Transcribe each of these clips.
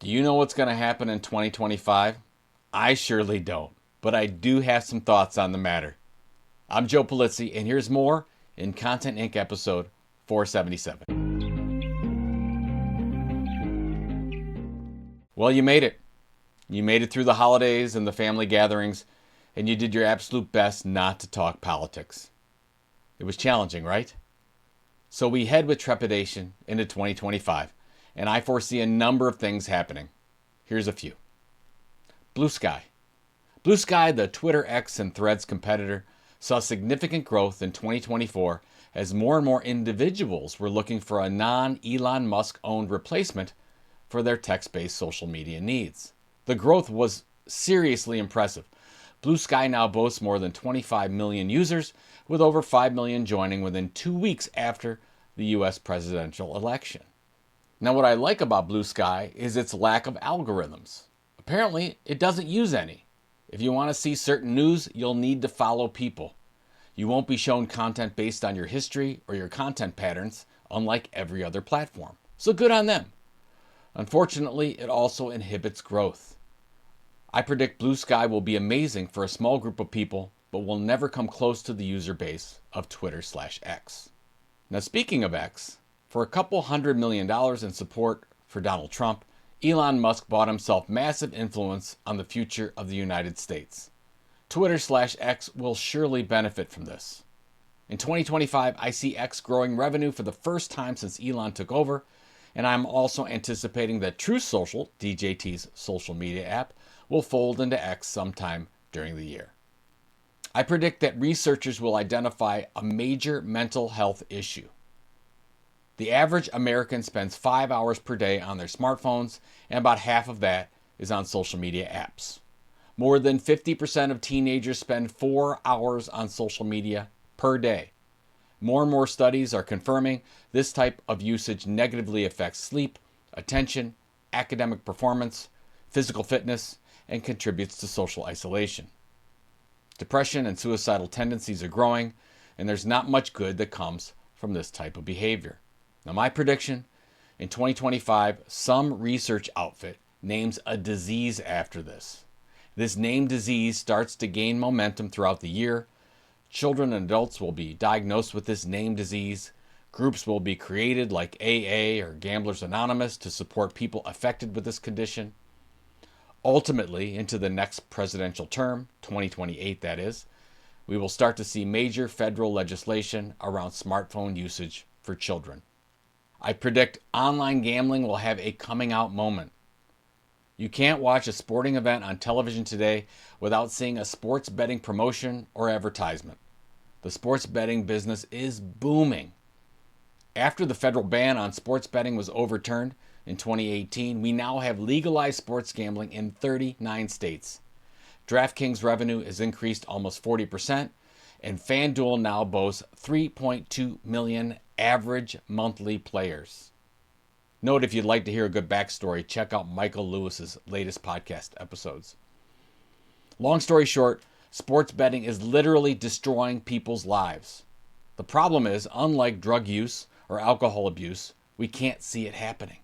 Do you know what's going to happen in 2025? I surely don't, but I do have some thoughts on the matter. I'm Joe Pulizzi, and here's more in Content Inc. episode 477. Well, you made it. You made it through the holidays and the family gatherings, and you did your absolute best not to talk politics. It was challenging, right? So we head with trepidation into 2025, and I foresee a number of things happening. Here's a few. Blue Sky. Blue Sky, the Twitter X and Threads competitor, saw significant growth in 2024 as more and more individuals were looking for a non-Elon Musk-owned replacement for their text-based social media needs. The growth was seriously impressive. Blue Sky now boasts more than 25 million users, with over 5 million joining within 2 weeks after the US presidential election. Now, what I like about Blue Sky is its lack of algorithms. Apparently, it doesn't use any. If you want to see certain news, you'll need to follow people. You won't be shown content based on your history or your content patterns, unlike every other platform. So good on them. Unfortunately, it also inhibits growth. I predict Blue Sky will be amazing for a small group of people, but will never come close to the user base of Twitter/X. Now, speaking of X, for a couple $100 million in support for Donald Trump, Elon Musk bought himself massive influence on the future of the United States. Twitter/X will surely benefit from this. In 2025, I see X growing revenue for the first time since Elon took over, and I'm also anticipating that Truth Social, DJT's social media app, will fold into X sometime during the year. I predict that researchers will identify a major mental health issue. The average American spends 5 hours per day on their smartphones, and about half of that is on social media apps. More than 50% of teenagers spend 4 hours on social media per day. More and more studies are confirming this type of usage negatively affects sleep, attention, academic performance, physical fitness, and contributes to social isolation. Depression and suicidal tendencies are growing, and there's not much good that comes from this type of behavior. Now, my prediction, in 2025, some research outfit names a disease after this. This named disease starts to gain momentum throughout the year. Children and adults will be diagnosed with this named disease. Groups will be created like AA or Gamblers Anonymous to support people affected with this condition. Ultimately, into the next presidential term, 2028 that is, we will start to see major federal legislation around smartphone usage for children. I predict online gambling will have a coming out moment. You can't watch a sporting event on television today without seeing a sports betting promotion or advertisement. The sports betting business is booming. After the federal ban on sports betting was overturned in 2018, we now have legalized sports gambling in 39 states. DraftKings revenue has increased almost 40%, and FanDuel now boasts 3.2 million average monthly players. Note, if you'd like to hear a good backstory, check out Michael Lewis's latest podcast episodes. Long story short, sports betting is literally destroying people's lives. The problem is, unlike drug use or alcohol abuse, we can't see it happening.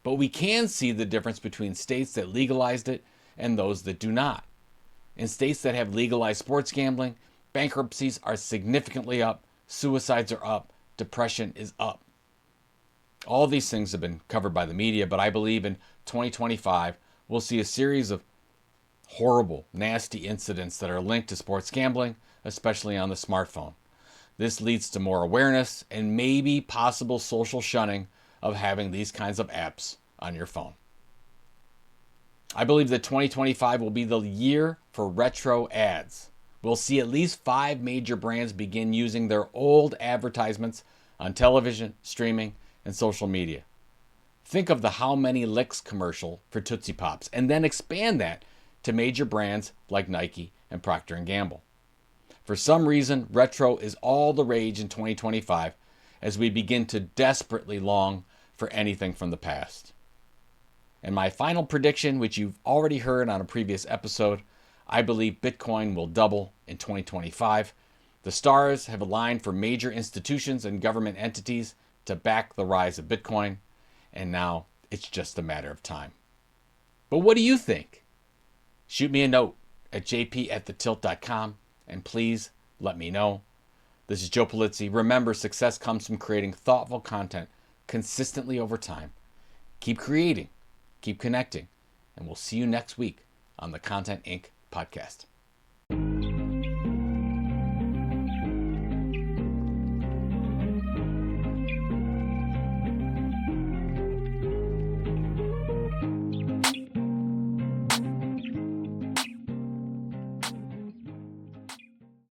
But we can see the difference between states that legalized it and those that do not. In states that have legalized sports gambling, bankruptcies are significantly up, suicides are up, depression is up. All of these things have been covered by the media, but I believe in 2025 we'll see a series of horrible, nasty incidents that are linked to sports gambling, especially on the smartphone. This leads to more awareness and maybe possible social shunning of having these kinds of apps on your phone. I believe that 2025 will be the year for retro ads. We'll see at least 5 major brands begin using their old advertisements on television, streaming, and social media. Think of the How Many Licks commercial for Tootsie Pops, and then expand that to major brands like Nike and Procter & Gamble. For some reason, retro is all the rage in 2025 as we begin to desperately long for anything from the past. And my final prediction, which you've already heard on a previous episode, I believe Bitcoin will double in 2025. The stars have aligned for major institutions and government entities to back the rise of Bitcoin, and now it's just a matter of time. But what do you think? Shoot me a note at jp@thetilt.com and please let me know. This is Joe Pulizzi. Remember, success comes from creating thoughtful content consistently over time. Keep creating, keep connecting, and we'll see you next week on the Content Inc. podcast.